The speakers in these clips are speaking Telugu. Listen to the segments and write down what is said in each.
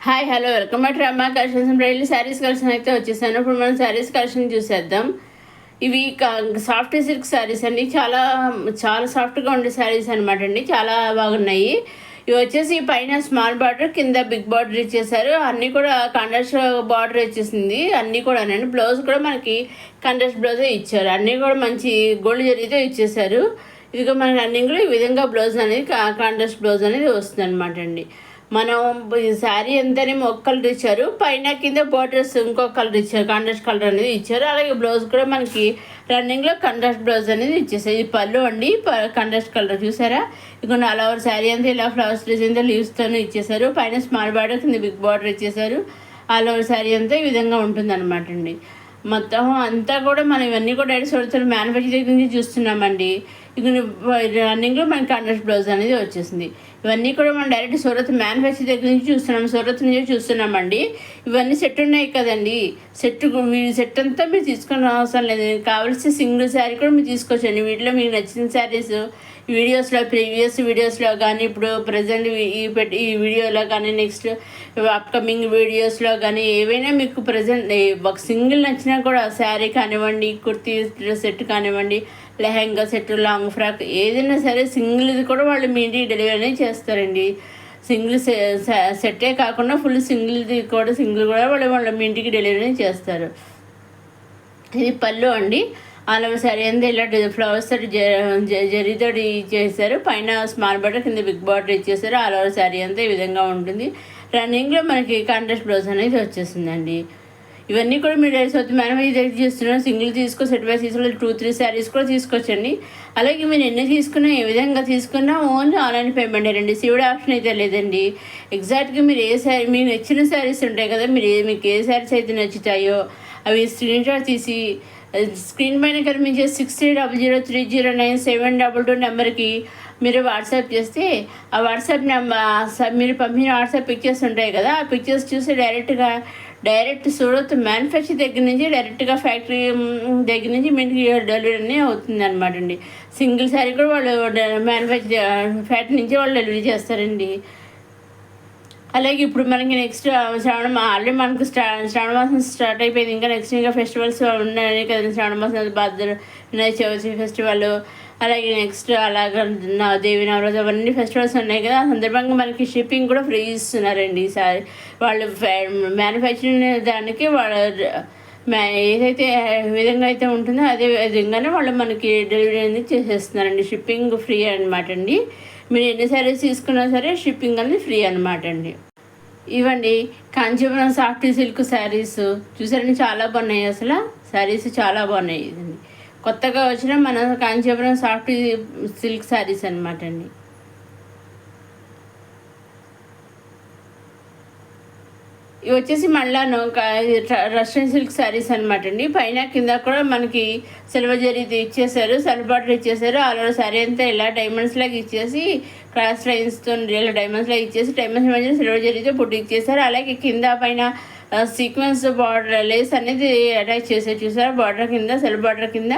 Hi hello welcome back to Ramma collections. Daily saris collection అయితే వచ్చేసాను. ఇప్పుడు మనం శారీస్ కలెక్షన్ చూసేద్దాం. ఇవి సాఫ్ట్ సిల్క్ శారీస్ అండి. చాలా చాలా సాఫ్ట్గా ఉండే శారీస్ అనమాట అండి. చాలా బాగున్నాయి. ఇవి వచ్చేసి పైన స్మాల్ బార్డర్, కింద బిగ్ బార్డర్ ఇచ్చేసారు. అన్నీ కూడా కాంట్రాస్ట్ బార్డర్ వచ్చేసింది. అన్నీ కూడా బ్లౌజ్ కూడా మనకి కాంట్రాస్ట్ బ్లౌజే ఇచ్చారు. అన్నీ కూడా మంచి గోల్డ్ జరీతో ఇచ్చేసారు. ఇదిగో మన రన్నింగ్లో ఈ విధంగా బ్లౌజ్ అనేది కాంట్రాస్ట్ బ్లౌజ్ అనేది వస్తుంది అనమాట అండి. మనం శారీ ఎంతనేమో ఒక కలర్ ఇచ్చారు, పైన కింద బార్డర్స్ ఇంకొక కలర్ ఇచ్చారు, కాంట్రాస్ట్ కలర్ అనేది ఇచ్చారు. అలాగే బ్లౌజ్ కూడా మనకి రన్నింగ్లో కాంట్రాస్ట్ బ్లౌజ్ అనేది ఇచ్చేసారు. ఇది పళ్ళు అండి, కాంట్రాస్ట్ కలర్ చూసారా. ఇక ఆల్ ఓవర్ శారీ అంతా ఇలా ఫ్లవర్స్ డిజైన్తో లీవ్స్తోనే ఇచ్చేసారు. పైన స్మాల్ బార్డర్, కింద బిగ్ బార్డర్ ఇచ్చేసారు. ఆల్ ఓవర్ శారీ అంతా ఈ విధంగా ఉంటుంది అనమాట అండి. మొత్తం అంతా కూడా మనం ఇవన్నీ కూడా డైరెక్ట్ చూడతారు మ్యానుఫ్యాక్చరింగ్ నుంచి చూస్తున్నామండి. ఇక రన్నింగ్లో మనకి కాంట్రాస్ట్ బ్లౌజ్ అనేది వచ్చేసింది. ఇవన్నీ కూడా మనం డైరెక్ట్ సూరత్ మ్యానుఫ్యాక్చర్ దగ్గర నుంచి చూస్తున్నాం, సూరత్ నుంచి చూస్తున్నామండి. ఇవన్నీ సెట్ ఉన్నాయి కదండి. సెట్ అంతా మీరు తీసుకునే అవసరం లేదు. కావాల్సిన సింగిల్ శారీ కూడా మీరు తీసుకోవచ్చండి. వీటిలో మీకు నచ్చిన శారీస్ వీడియోస్లో, ప్రీవియస్ వీడియోస్లో కానీ, ఇప్పుడు ప్రజెంట్ ఈ వీడియోలో కానీ, నెక్స్ట్ అప్కమింగ్ వీడియోస్లో కానీ ఏవైనా మీకు ప్రజెంట్ ఒక సింగిల్ నచ్చినా కూడా శారీ కానివ్వండి, కుర్తీ సెట్ కానివ్వండి, లెహెంగా సెట్, లాంగ్ ఫ్రాక్ ఏదైనా సరే సింగిల్ది కూడా వాళ్ళు మీ ఇంటికి డెలివరీ చేస్తారండి. సింగిల్ సెట్టే కాకుండా ఫుల్ సింగిల్ కూడా వాళ్ళు మీ ఇంటికి డెలివరీ చేస్తారు. ఇది పళ్ళు అండి. ఆల్ ఓవర్ శారీ అంతా ఇలా ఫ్లవర్స్ తోటి జరీతోటి ఇచ్చేసారు. పైన స్మాల్ బార్డర్, కింద బిగ్ బార్డర్ ఇచ్చేసారు. ఆల్ ఓవర్ శారీ అంతా ఈ విధంగా ఉంటుంది. రన్నింగ్లో మనకి కాంట్రాస్ట్ బ్లౌజ్ అనేది వచ్చేసిందండి. ఇవన్నీ కూడా మీరు సొత్తు మ్యానుఫ్యాక్చర్ చేస్తున్నారు. సింగిల్ సెట్ వైస్ తీసుకున్న 2-3 శారీస్ కూడా తీసుకోవచ్చండి. అలాగే మీరు ఎన్ని తీసుకున్నా, ఏ విధంగా తీసుకున్నా ఓన్లీ ఆన్లైన్ పేమెంట్ అండి. సివిడ్ ఆప్షన్ అయితే లేదండి. ఎగ్జాక్ట్గా మీరు ఏ శారీ, మీకు నచ్చిన శారీస్ ఉంటాయి కదా, మీకు ఏ శారీస్ అయితే నచ్చుతాయో అవి స్క్రీన్ షాట్ తీసి స్క్రీన్ పైన కనిపించే 600030097222 నెంబర్కి మీరు వాట్సాప్ చేస్తే ఆ వాట్సాప్ నెంబర్ మీరు పంపిన వాట్సాప్ పిక్చర్స్ ఉంటాయి కదా, ఆ పిక్చర్స్ చూసి డైరెక్ట్ సూరత్ మ్యానుఫ్యాక్చర్ దగ్గర నుంచి డైరెక్ట్గా ఫ్యాక్టరీ దగ్గర నుంచి మీకు డెలివరీ అవుతుంది అనమాట అండి. సింగిల్ శారీ కూడా వాళ్ళు ఫ్యాక్టరీ నుంచి వాళ్ళు డెలివరీ చేస్తారండి. అలాగే ఇప్పుడు మనకి నెక్స్ట్ ఆల్రెడీ మనకు శ్రావణ మాసం స్టార్ట్ అయిపోయింది. ఇంకా ఫెస్టివల్స్ ఉన్నాయి కదా. శ్రావణ మాసం వినాయక చవితి ఫెస్టివల్, అలాగే నెక్స్ట్ దేవి నవరాత్రి అవన్నీ ఫెస్టివల్స్ ఉన్నాయి కదా. ఆ సందర్భంగా మనకి షిప్పింగ్ కూడా ఫ్రీ ఇస్తున్నారండి ఈసారి. వాళ్ళు మ్యానుఫ్యాక్చరింగ్ దానికి ఏదైతే విధంగా అయితే ఉంటుందో అదే విధంగానే వాళ్ళు మనకి డెలివరీ అనేది చేసేస్తున్నారండి. షిప్పింగ్ ఫ్రీ అనమాట అండి. మీరు ఎన్ని శారీస్ తీసుకున్నా సరే షిప్పింగ్ అనేది ఫ్రీ అనమాట అండి. ఇవ్వండి కాంచీపురం సాఫ్ట్ సిల్క్ శారీస్ చూసారండి, చాలా బాగున్నాయి. అసలు శారీస్ చాలా బాగున్నాయి. ఇదండి కొత్తగా వచ్చిన మన కాంచీపురం సాఫ్ట్ సిల్క్ శారీస్ అనమాట అండి. ఇవి వచ్చేసి మళ్ళాను రష్యన్ సిల్క్ శారీస్ అనమాట అండి. పైన కింద కూడా మనకి సిల్వర్ జరీ ఇచ్చేసారు, సెల్ఫ్ బార్డర్ ఇచ్చేసారు. ఆల్ ఓవర్ శారీ అంతా ఇలా డైమండ్స్ లాగా ఇచ్చేసి క్రాస్ లైన్స్తో ఇలా డైమండ్స్ లాగా ఇచ్చేసి డైమండ్స్ మధ్య సిల్వర్ జరీతో పుట్టి ఇచ్చేసారు. అలాగే కింద పైన సీక్వెన్స్ బార్డర్ లేస్ అనేది అటాచ్ చేసారు చూసారు. బార్డర్ కింద సెల్ఫ్ బార్డర్ కింద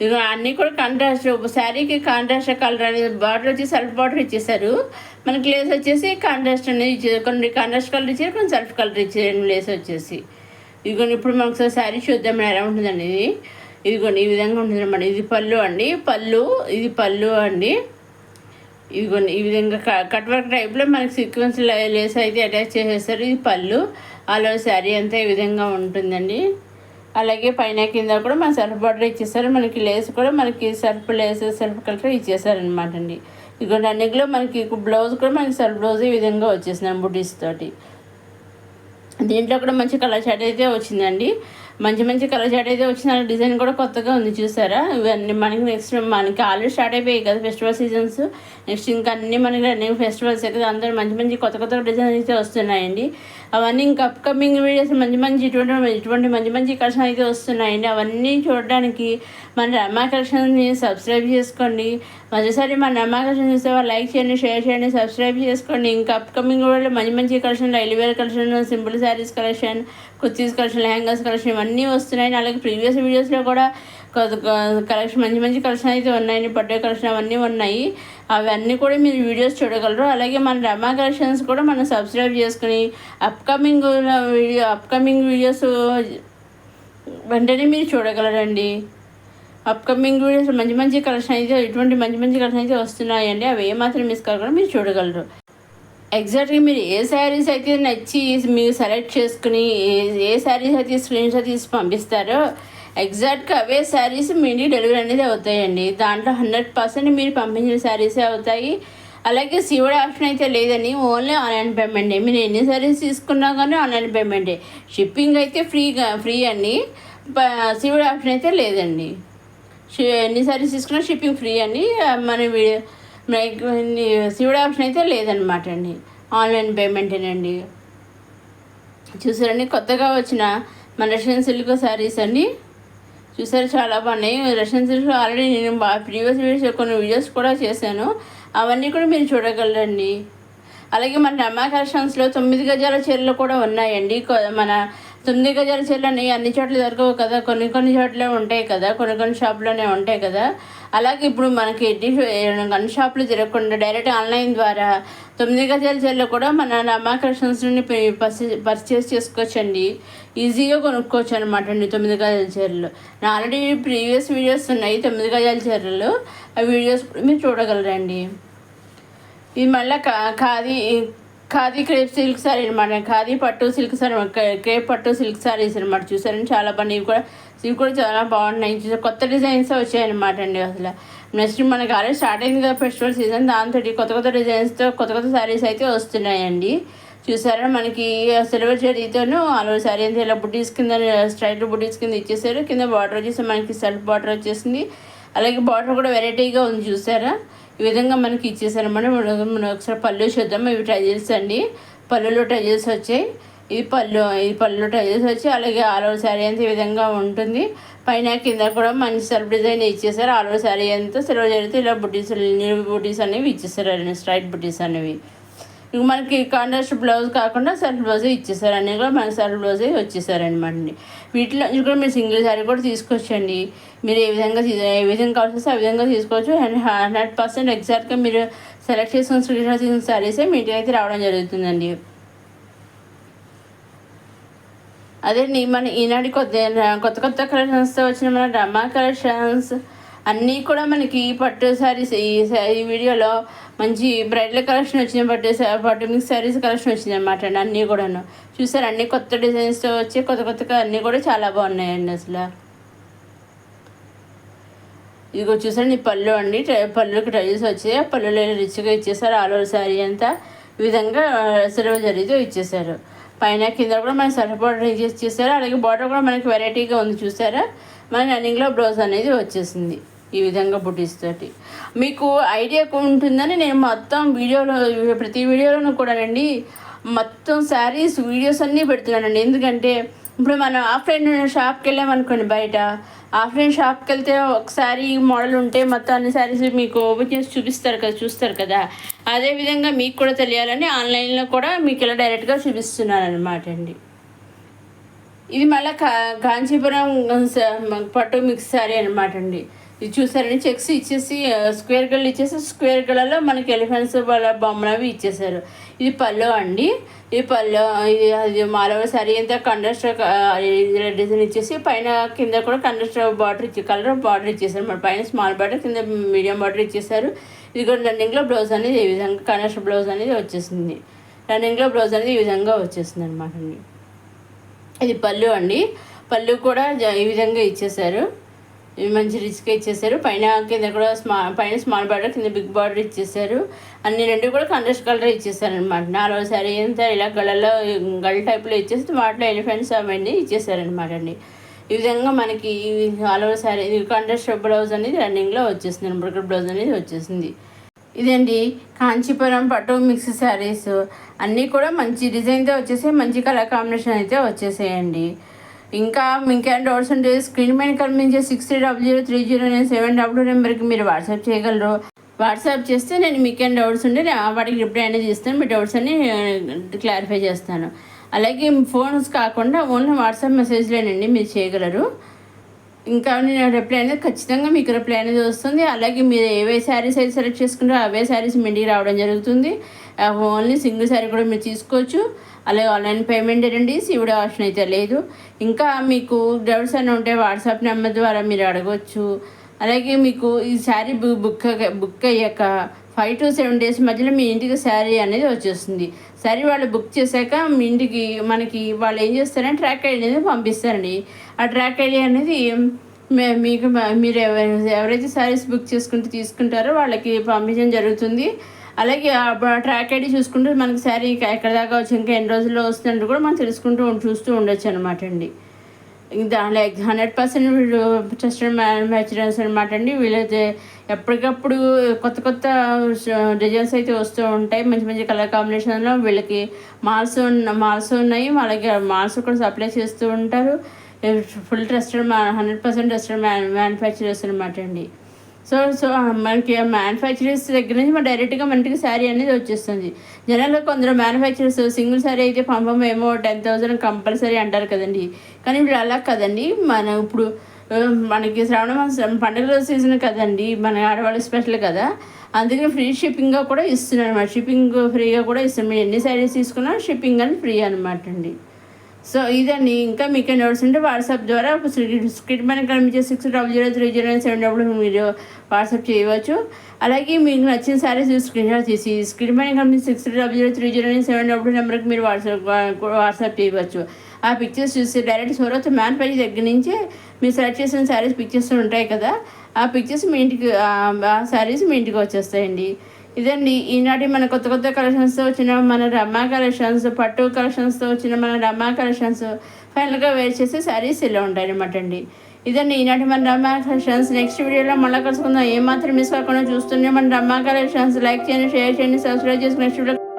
ఇక అన్నీ కూడా కాంట్రాస్ట్ శారీకి కాంట్రాస్ట్ కలర్ అనేది బార్డర్ వచ్చి సెల్ఫ్ బార్డర్ ఇచ్చేసారు. మనకి లేస్ వచ్చేసి కాంట్రాస్ట్ అనేది ఇచ్చారు. కొన్ని కాంట్రాస్ట్ కలర్ ఇచ్చారు, కొన్ని సెల్ఫ్ కలర్ ఇచ్చారు లేస్ వచ్చేసి. ఇదిగోండి ఇప్పుడు మనకు శారీ చూద్దాం ఎలా ఉంటుందండి. ఇదిగోండి ఈ విధంగా ఉంటుంది అన్నమాట. ఇది పళ్ళు అండి, ఇది పళ్ళు అండి. ఇదిగోండి ఈ విధంగా కట్ వర్క్ టైప్లో మనకి సీక్వెన్స్ లేస్ అయితే అటాచ్ చేసేస్తారు. ఇది పళ్ళు. అలా శారీ అంతా ఈ విధంగా ఉంటుందండి. అలాగే పైన కింద కూడా మన సెల్ఫ్ బార్డర్ ఇచ్చేసారు. మనకి లేస్ కూడా మనకి సెల్ఫ్ కలర్ ఇచ్చేసారనమాట అండి. ఇదిగోండి అన్నిట్లో మనకి బ్లౌజ్ కూడా మనకి సెల్ఫ్ బ్లౌజ్ ఈ విధంగా వచ్చేసింది బుటీస్ తోటి. దీంట్లో కూడా మంచి కలర్ షార్ట్ అయితే వచ్చిందండి. మంచి కలర్ షార్ట్ అయితే వచ్చిన డిజైన్ కూడా కొత్తగా ఉంది చూసారా. ఇవన్నీ మనకి ఆల్రెడీ స్టార్ట్ అయిపోయాయి కదా ఫెస్టివల్ సీజన్స్. నెక్స్ట్ ఇంకా అన్నీ మనకి రన్నింగ్ ఫెస్టివల్స్ కదా, అందరూ మంచి కొత్త డిజైన్స్ అయితే వస్తున్నాయండి. అవన్నీ ఇంకా అప్కమింగ్ వీడియోస్ ఇటువంటి మంచి కలెక్షన్ అయితే వస్తున్నాయండి. అవన్నీ చూడడానికి మన రమా కలెక్షన్ని సబ్స్క్రైబ్ చేసుకోండి. మరోసారి మన రమా కలెక్షన్ చూస్తే వాళ్ళు లైక్ చేయండి, షేర్ చేయండి, సబ్స్క్రైబ్ చేసుకోండి. ఇంకా అప్కమింగ్ వీడియోలో మంచి collection, daily wear collection, simple saris collection, kurtis collection, lehengas collection ఇవన్నీ వస్తున్నాయి. అలాగే ప్రీవియస్ వీడియోస్లో కూడా కలెక్షన్ మంచి మంచి కలెక్షన్ అయితే ఉన్నాయండి. పట్టు కలెక్షన్ అవన్నీ ఉన్నాయి. అవన్నీ కూడా మీరు వీడియోస్ చూడగలరు. అలాగే మన రమా కలెక్షన్స్ కూడా మనం సబ్స్క్రైబ్ చేసుకుని అప్కమింగ్ వీడియోస్ వెంటనే మీరు చూడగలరండి. అప్కమింగ్ వీడియోస్ మంచి మంచి కలెక్షన్ అయితే ఇటువంటి మంచి మంచి కలెక్షన్ అయితే వస్తున్నాయండి. అవి ఏమాత్రం మిస్ కాకుండా మీరు చూడగలరు. ఎగ్జాక్ట్గా మీరు ఏ శారీస్ అయితే నచ్చి మీరు సెలెక్ట్ చేసుకుని ఏ శారీస్ అయితే స్క్రీన్ షాట్ తీసి పంపిస్తారో ఎగ్జాక్ట్గా అవే శారీస్ మీ డెలివరీ అనేది అవుతాయండి. దాంట్లో 100% మీరు పంపించిన శారీసే అవుతాయి. అలాగే సిఓడి ఆప్షన్ అయితే లేదని ఓన్లీ ఆన్లైన్ పేమెంటే. మీరు ఎన్ని శారీస్ తీసుకున్నా కానీ ఆన్లైన్ పేమెంటే. షిప్పింగ్ అయితే ఫ్రీ అండి. సిఓడి ఆప్షన్ అయితే లేదండి. ఎన్ని శారీస్ తీసుకున్నా షిప్పింగ్ ఫ్రీ అండి. మన సిఓడి ఆప్షన్ అయితే లేదనమాట అండి. ఆన్లైన్ పేమెంటేనండి. చూసారండి కొత్తగా వచ్చిన మన రష్యన్ సిల్క్ శారీస్ అండి. చూసారు చాలా బాగున్నాయి. రష్యన్ సిల్క్ ఆల్రెడీ నేను ప్రీవియస్ వీడియోస్ కొన్ని వీడియోస్ కూడా చేశాను. అవన్నీ కూడా మీరు చూడగలరండి. అలాగే మన రమా కలెక్షన్స్లో 9 గజాల చీరలు కూడా ఉన్నాయండి. మన 9 గజాల చీరలు అన్ని చోట్ల దొరకవు కదా, కొన్ని చోట్లే ఉంటాయి కదా, కొన్ని షాప్లోనే ఉంటాయి కదా. అలాగే ఇప్పుడు మనకి అన్ని షాపులు తిరగకుండా డైరెక్ట్ ఆన్లైన్ ద్వారా 9 గజాల చీరలు కూడా మన రమా కలెక్షన్స్ నుండి పర్చేస్ చేసుకోవచ్చండి. ఈజీగా కొనుక్కోవచ్చు అనమాట అండి 9 గజాల చీరలు. నా ఆల్రెడీ ప్రీవియస్ వీడియోస్ ఉన్నాయి 9 గజాల చీరలు. ఆ వీడియోస్ కూడా మీరు చూడగలరండి. ఇది మళ్ళీ ఖాదీ క్రేప్ సిల్క్ సారీ అనమాట. ఖాదీ పట్టు సిల్క్ సారీ, క్రేప్ పట్టు సిల్క్ సారీస్ అనమాట. చూసారని చాలా బాగున్నాయి. ఇవి కూడా చాలా బాగున్నాయి. కొత్త డిజైన్స్ వచ్చాయన్నమాట అండి. అసలు నెక్స్ట్ మనకి ఆల్రెడీ స్టార్ట్ అయింది కదా ఫెస్టివల్ సీజన్. దాంతో కొత్త డిజైన్స్తో కొత్త సారీస్ అయితే వస్తున్నాయండి. చూసారా మనకి సిల్వర్ జరీతోనూ ఆల్ సారీ అంతా ఇలా బుడ్డీస్ కింద స్ట్రైట్ బుడ్డీస్ కింద ఇచ్చేసారు. కింద బార్డర్ వచ్చేసి మనకి సెల్ఫ్ బార్డర్ వచ్చేసింది. అలాగే బార్డర్ కూడా వెరైటీగా ఉంది. చూసారా ఈ విధంగా మనకి ఇచ్చేసారన్నమాట. మనం ఒకసారి పళ్ళు చూద్దాం. ఇవి ట్రజల్స్ అండి. పళ్ళులో ట్రజల్స్ వచ్చాయి. ఇది పళ్ళులో ట్రజల్స్ వచ్చి అలాగే ఆల్ ఓవర్ శారీ అంతా ఈ విధంగా ఉంటుంది. పైన కింద కూడా మంచి సెల్ఫ్ డిజైన్ ఇచ్చేసారు. ఆల్ ఓవర్ శారీ అంతా సిల్వర్ జరిగితే ఇలా బుటీస్ అనేవి ఇచ్చేసారు. స్ట్రైట్ బుటీస్ అనేవి. ఇక మనకి కాంట్రాస్ట్ బ్లౌజ్ కాకుండా సెల్ఫ్ బ్లౌజే ఇచ్చేసారు. అన్నీ కూడా మనకి సెల్ఫ్ బ్లౌజే వచ్చేసారనమాట అండి. వీటిలో కూడా మీరు సింగిల్ శారీ కూడా తీసుకోవచ్చండి. మీరు ఏ విధంగా కావాల్సి ఆ విధంగా తీసుకోవచ్చు. అండ్ 100% ఎగ్జాక్ట్గా మీరు సెలెక్ట్ చేసుకున్న స్క్రీన్ షాట్ తీసిన శారీసే మీ ఇంటికి అయితే రావడం జరుగుతుందండి. అదే మన ఈనాటి కొత్త కలెక్షన్స్తో వచ్చిన మన రమా కలెక్షన్స్ అన్నీ కూడా మనకి పట్టు శారీస్ ఈ వీడియోలో మంచి బ్రైడల్ కలెక్షన్ వచ్చిన పట్టు మిక్స్ శారీస్ కలెక్షన్ వచ్చింది అనమాట అండి. అన్నీ కూడాను చూసారు. అన్నీ కొత్త డిజైన్స్తో వచ్చి కొత్తగా అన్నీ కూడా చాలా బాగున్నాయండి. అసలు ఇదిగో చూసారు పళ్ళు అండి. పళ్ళుకి ట్రజల్స్ వచ్చాయి. పళ్ళులో రిచ్గా ఇచ్చేసారు. ఆల్ ఓవర్ శారీ అంతా ఈ విధంగా సిల్వర్ జరీతో ఇచ్చేసారు. పైన కింద కూడా మనకి సెల్ఫ్ బార్డర్ ఇచ్చేసారు. అలాగే బార్డర్ కూడా మనకి వెరైటీగా ఉంది. చూసారా మన రన్నింగ్లో బ్లౌజ్ అనేది వచ్చేసింది ఈ విధంగా బుటీస్ తోటి. మీకు ఐడియా ఉంటుందని నేను మొత్తం ప్రతి వీడియోలోనూ కూడానండి మొత్తం శారీస్ వీడియోస్ అన్నీ పెడుతున్నానండి. ఎందుకంటే ఇప్పుడు మనం ఆఫ్లైన్ షాప్కి వెళ్ళామనుకోండి, బయట ఆఫ్లైన్ షాప్కి వెళ్తే ఒకసారి మోడల్ ఉంటే మొత్తం అన్ని శారీస్ మీకు ఓపెన్ చేసి చూస్తారు కదా. అదేవిధంగా మీకు కూడా తెలియాలని ఆన్లైన్లో కూడా మీకు ఇలా డైరెక్ట్గా చూపిస్తున్నాను అనమాట అండి. ఇది మళ్ళీ కాంచీపురం పట్టు మిక్స్ శారీ అనమాట అండి. ఇది చూసారండి. చెక్స్ ఇచ్చేసి స్క్వేర్ గళ్ళు ఇచ్చేసి స్క్వేర్ గళ్ళలో మనకి ఎలిఫెంట్స్ వాళ్ళ బొమ్మలు అవి ఇచ్చేసారు. ఇది పళ్ళు అండి. ఈ పళ్ళు అది మాలవ శారీ అంతా కండస్ట్ డిజైన్ ఇచ్చేసి పైన కింద కూడా కండస్ట్ కలర్ బార్డర్ ఇచ్చేసారు. మన పైన స్మాల్ బార్డర్ కింద మీడియం బార్డర్ ఇచ్చేసారు. ఇది కూడా రన్నింగ్లో బ్లౌజ్ అనేది ఈ విధంగా కండస్ట్ బ్లౌజ్ అనేది వచ్చేసింది. రన్నింగ్లో బ్లౌజ్ అనేది ఈ విధంగా వచ్చేసింది అనమాట అండి. ఇది పళ్ళు అండి. పళ్ళు కూడా ఈ విధంగా ఇచ్చేసారు. ఇవి మంచి రిచ్గా ఇచ్చేసారు. పైన కింద కూడా పైన స్మాల్ బార్డర్ కింద బిగ్ బార్డర్ ఇచ్చేసారు. అన్ని రెండు కూడా కంట్రాస్ట్ కలర్ ఇచ్చేసారు అనమాట. 4వ శారీ అంతా ఇలా గళ్ళ టైప్లో ఇచ్చేసి వాటిలో ఎలిఫెంట్స్ అవన్నీ ఇచ్చేసారనమాట అండి. ఈ విధంగా మనకి 4వ శారీ కంట్రాస్ట్ బ్లౌజ్ అనేది రన్నింగ్లో వచ్చేసింది. బ్రొకెట్ బ్లౌజ్ అనేది వచ్చేసింది. ఇదండి కాంచీపురం పట్టు మిక్స్ శారీస్ అన్నీ కూడా మంచి డిజైన్తో వచ్చేసి మంచి కలర్ కాంబినేషన్ అయితే వచ్చేసేయండి. ఇంకా మీకేమైనా డౌట్స్ ఉంటే స్క్రీన్ పైన కనిపించే 63003097 నెంబర్కి మీరు వాట్సాప్ చేయగలరు. వాట్సాప్ చేస్తే నేను మీకేమైనా డౌట్స్ ఉంటే వాటికి రిప్లై అనేది ఇస్తాను. మీ డౌట్స్ అన్ని క్లారిఫై చేస్తాను. అలాగే ఫోన్స్ కాకుండా ఓన్లీ వాట్సాప్ మెసేజ్లేనండి మీరు చేయగలరు. ఇంకా నేను రిప్లై అనేది ఖచ్చితంగా మీకు రిప్లై అనేది వస్తుంది. అలాగే మీరు ఏవే శారీస్ అయితే సెలెక్ట్ చేసుకుంటారో అవే శారీస్ మీ ఇంటికి రావడం జరుగుతుంది. ఓన్లీ సింగిల్ శారీ కూడా మీరు తీసుకోవచ్చు. అలాగే ఆన్లైన్ పేమెంట్ అండి, సివిడి ఆప్షన్ అయితే లేదు. ఇంకా మీకు డౌట్స్ అని ఉంటే వాట్సాప్ నెంబర్ ద్వారా మీరు అడగవచ్చు. అలాగే మీకు ఈ శారీ బుక్ అయ్యాక 5 to 7 days మధ్యలో మీ ఇంటికి శారీ అనేది వచ్చేస్తుంది. శారీ వాళ్ళు బుక్ చేశాక మీ ఇంటికి మనకి వాళ్ళు ఏం చేస్తారంటే ట్రాక్ ఐడి అనేది పంపిస్తారండి. ఆ ట్రాక్ ఐడి అనేది మీకు మీరు ఎవరైతే శారీస్ బుక్ తీసుకుంటారో వాళ్ళకి పంపించడం జరుగుతుంది. అలాగే ఆ ట్రాక్ ఐడి చూసుకుంటూ మనకి శారీ ఎక్కడ దాకా వచ్చి ఇంకా ఎన్ని రోజుల్లో వస్తుందంటే కూడా మనం చూస్తూ ఉండొచ్చు అనమాట అండి. దాంట్లో 100% ట్రస్టెడ్ మ్యానుఫ్యాక్చరర్స్ అనమాట అండి. వీళ్ళైతే ఎప్పటికప్పుడు కొత్త డిజైన్స్ అయితే వస్తూ ఉంటాయి. మంచి మంచి కలర్ కాంబినేషన్లో వీళ్ళకి మాల్స్ ఉన్నాయి. అలాగే మాల్స్ కూడా సప్లై చేస్తూ ఉంటారు. ఫుల్ ట్రస్టెడ్ 100% ట్రస్టెడ్ మ్యానుఫ్యాక్చరర్స్ అనమాట అండి. సో మనకి మ్యానుఫ్యాక్చరర్స్ దగ్గర నుంచి మన డైరెక్ట్గా మనకి శారీ అనేది వచ్చేస్తుంది. జనరల్గా కొందరు మ్యానుఫ్యాక్చరర్స్ సింగిల్ శారీ అయితే పంపమేమో 10,000 కంపల్సరీ అంటారు కదండి. కానీ ఇప్పుడు అలా కదండి. మనం ఇప్పుడు మనకి శ్రావణ మాసం పండుగల సీజన్ కదండి, మన ఆడవాళ్ళకి స్పెషల్ కదా, అందుకని ఫ్రీ షిప్పింగ్గా కూడా ఇస్తున్నారు అనమాట. షిప్పింగ్ ఫ్రీగా కూడా ఇస్తున్నారు. మీరు ఎన్ని శారీస్ తీసుకున్నా షిప్పింగ్ అని ఫ్రీ అనమాట అండి. సో ఇదండి. ఇంకా మీకు నోట్స్ ఉంటే వాట్సాప్ ద్వారా స్క్రీన్ పైన కనిపించే 600309 మీరు వాట్సాప్ చేయవచ్చు. అలాగే మీకు నచ్చిన శారీస్ స్క్రీన్ షాట్ తీసి స్క్రీన్ పైన కనిపించే 600309 నెంబర్కి మీరు వాట్సాప్ చేయవచ్చు. ఆ పిక్చర్స్ చూసి డైరెక్ట్ సూరత్ మ్యాన్ పేజ్ దగ్గర నుంచే మీరు సెలెక్ట్ చేసిన శారీస్ పిక్చర్స్ ఉంటాయి కదా, ఆ పిక్చర్స్ మీ ఇంటికి ఆ శారీస్ మీ ఇంటికి వచ్చేస్తాయండి. ఇదండి ఈనాటి మన కొత్త కలెక్షన్స్తో వచ్చిన మన రమ్మా కలెక్షన్స్, పట్టు కలెక్షన్స్తో వచ్చిన మన రమ్మా కలెక్షన్స్ ఫైనల్గా వేర్ చేసే శారీస్ ఇలా ఉంటాయి అనమాట అండి. ఇదండి ఈనాటి మన రమ్మా కలెక్షన్స్. నెక్స్ట్ వీడియోలో మళ్ళీ కలుసుకుందాం. ఏమాత్రం మిస్ కాకుండా చూస్తుంటే మన రమ్మా కలెక్షన్స్ లైక్ చేయండి, షేర్ చేయండి, సబ్స్క్రైబ్ చేసుకుని నెక్స్ట్ వీడియో